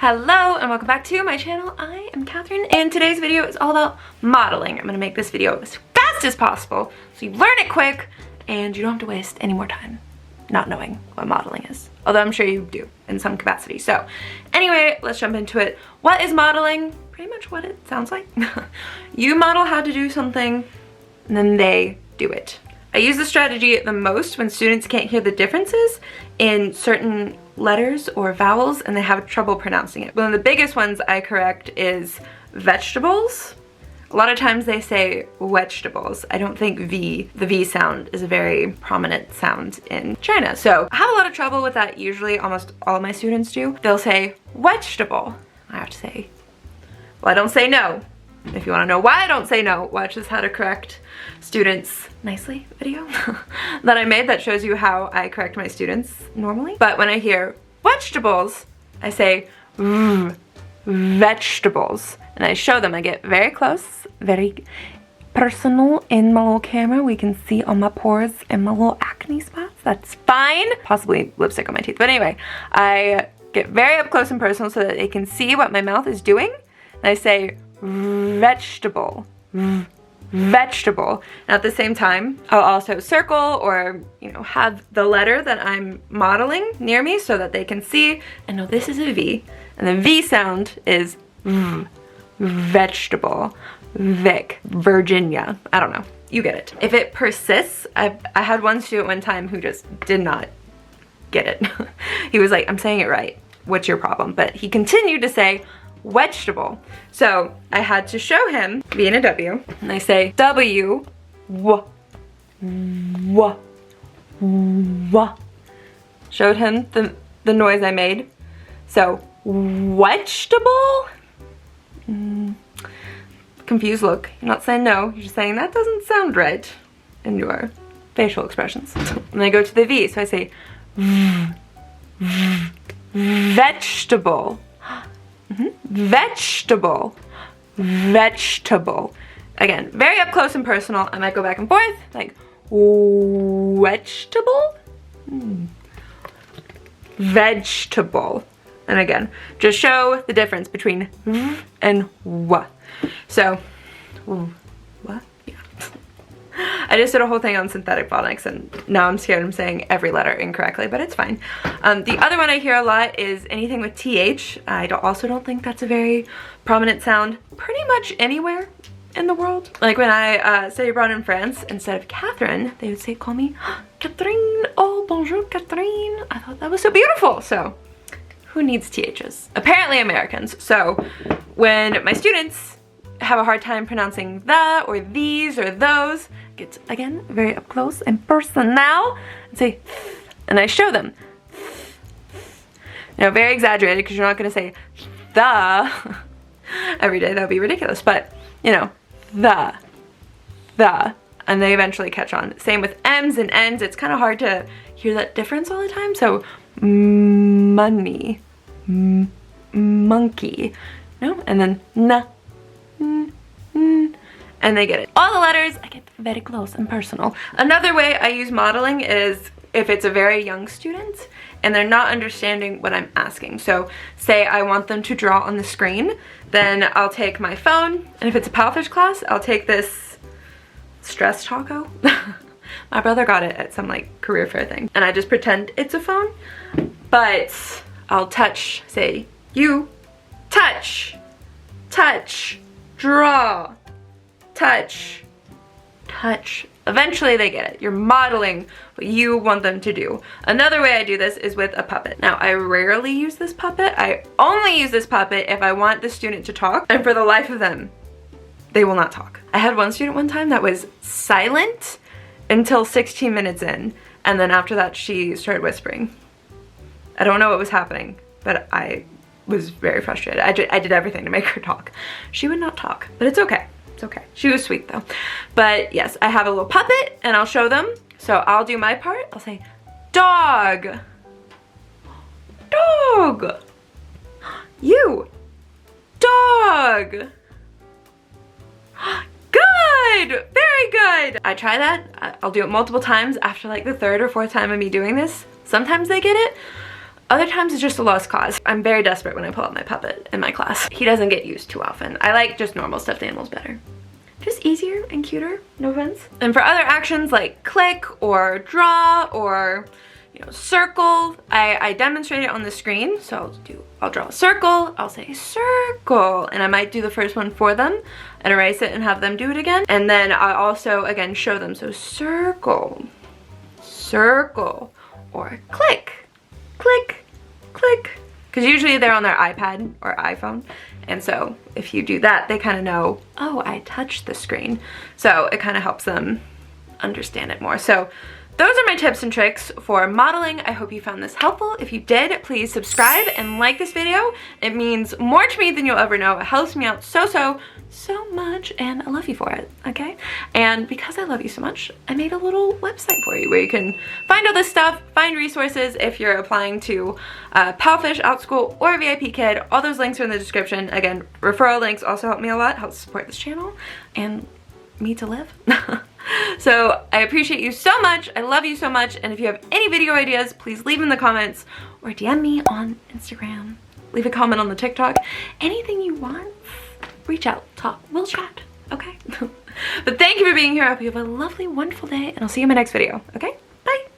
Hello and welcome back to my channel. I am Catherine and today's video is all about modeling. I'm gonna make this video as fast as possible so you learn it quick and you don't have to waste any more time not knowing what modeling is. Although I'm sure you do in some capacity. So anyway, let's jump into it. What is modeling? Pretty much what it sounds like. You model how to do something and then they do it. I use this strategy the most when students can't hear the differences in certain letters or vowels and they have trouble pronouncing it. One of the biggest ones I correct is vegetables. A lot of times they say vegetables. I don't think the V sound is a very prominent sound in China. So I have a lot of trouble with that usually, almost all of my students do. They'll say vegetable. I have to say, well, I don't say no. If you want to know why I don't say no, watch this how to correct students nicely video that I made that shows you how I correct my students normally. But when I hear vegetables, I say vegetables. And I show them, I get very close, very personal in my little camera. We can see all my pores and my little acne spots. That's fine. Possibly lipstick on my teeth. But anyway, I get very up close and personal so that they can see what my mouth is doing. And I say vegetable, vegetable. And at the same time, I'll also circle or, have the letter that I'm modeling near me so that they can see and know this is a V. And the V sound is vegetable, Vic, Virginia. I don't know. You get it. If it persists, I had one student one time who just did not get it. He was like, I'm saying it right. What's your problem? But he continued to say vegetable. So I had to show him V and a W, and I say W, W, W, W. Showed him the noise I made. So vegetable. Confused look. You're not saying no. You're just saying that doesn't sound right in your facial expressions. And I go to the V, so I say vegetable. Vegetable, vegetable. Again, very up close and personal. I might go back and forth, like vegetable, vegetable. And again, just show the difference between and w. So, what? Yeah. I just did a whole thing on synthetic phonics and now I'm scared I'm saying every letter incorrectly, but it's fine. The other one I hear a lot is anything with TH. I also don't think that's a very prominent sound pretty much anywhere in the world. Like when I studied abroad in France, instead of Catherine, they would call me Catherine. Oh, bonjour, Catherine. I thought that was so beautiful. So who needs THs? Apparently Americans. So when my students have a hard time pronouncing the or these or those, get again very up close and personal and say and I show them very exaggerated because you're not going to say the every day. That would be ridiculous, but the and they eventually catch on. Same with M's and N's. It's kind of hard to hear that difference all the time. So money, monkey, and then na, and they get it. All the letters, I get very close and personal. Another way I use modeling is if it's a very young student and they're not understanding what I'm asking. So say I want them to draw on the screen, then I'll take my phone, and if it's a palfish class, I'll take this stress taco. My brother got it at some career fair thing, and I just pretend it's a phone, but I'll touch, say you, touch, touch, draw, touch, touch. Eventually they get it. You're modeling what you want them to do. Another way I do this is with a puppet. Now, I rarely use this puppet. I only use this puppet if I want the student to talk, and for the life of them, they will not talk. I had one student one time that was silent until 16 minutes in, and then after that she started whispering. I don't know what was happening, but I was very frustrated. I did everything to make her talk. She would not talk, but it's okay. It's okay. She was sweet though. But yes, I have a little puppet and I'll show them. So I'll do my part. I'll say dog, dog, you, dog. Good, very good. I try that. I'll do it multiple times after the third or fourth time of me doing this. Sometimes they get it. Other times it's just a lost cause. I'm very desperate when I pull out my puppet in my class. He doesn't get used too often. I like just normal stuffed animals better. Just easier and cuter, no offense. And for other actions like click or draw or, you know, circle, I demonstrate it on the screen. So I'll draw a circle, I'll say circle, and I might do the first one for them and erase it and have them do it again. And then I also, again, show them. So circle, circle, or click, click, click. Because usually they're on their iPad or iPhone. And so if you do that, they kind of know, oh, I touched the screen. So it kind of helps them understand it more. So those are my tips and tricks for modeling. I hope you found this helpful. If you did, please subscribe and like this video. It means more to me than you'll ever know. It helps me out so much, and I love you for it, okay? And because I love you so much, I made a little website for you where you can find all this stuff, find resources if you're applying to Palfish, OutSchool, or vipkid. All those links are in the description. Again, referral links also help me a lot, help support this channel, and me to live. So I appreciate you so much. I love you so much. And if you have any video ideas, please leave in the comments or DM me on Instagram. Leave a comment on the TikTok. Anything you want, reach out, talk, we'll chat, okay? But thank you for being here. I hope you have a lovely, wonderful day, and I'll see you in my next video, okay?